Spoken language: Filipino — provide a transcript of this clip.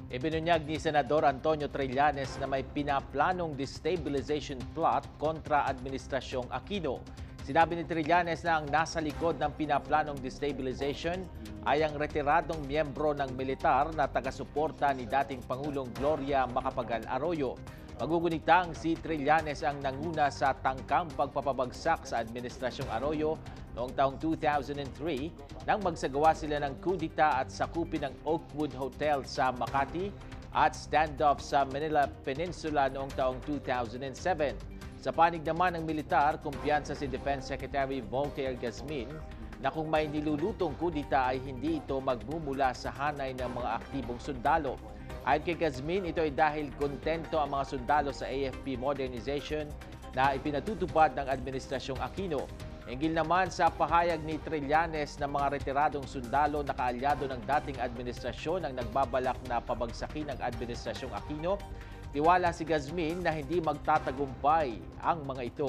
Ibinunyag ni Senador Antonio Trillanes na may pinaplanong destabilization plot kontra Administrasyong Aquino. Sinabi ni Trillanes na ang nasa likod ng pinaplanong destabilization ay ang retiradong miyembro ng militar na taga-suporta ni dating Pangulong Gloria Macapagal Arroyo. Magugunitang si Trillanes ang nanguna sa tangkang pagpapabagsak sa Administrasyong Arroyo noong taong 2003 nang magsagawa sila ng kudita at sakupin ng Oakwood Hotel sa Makati at standoff sa Manila Peninsula noong taong 2007. Sa panig naman ng militar, kumpiyansa si Defense Secretary Voltaire Gazmin na kung may nilulutong kudita ay hindi ito magmumula sa hanay ng mga aktibong sundalo. Ayon kay Gazmin, ito ay dahil kontento ang mga sundalo sa AFP modernization na ipinatutupad ng Administrasyong Aquino. Hinggil naman sa pahayag ni Trillanes na mga retiradong sundalo na kaalyado ng dating administrasyon ang nagbabalak na pabagsakin ng Administrasyong Aquino, tiwala si Gazmin na hindi magtatagumpay ang mga ito.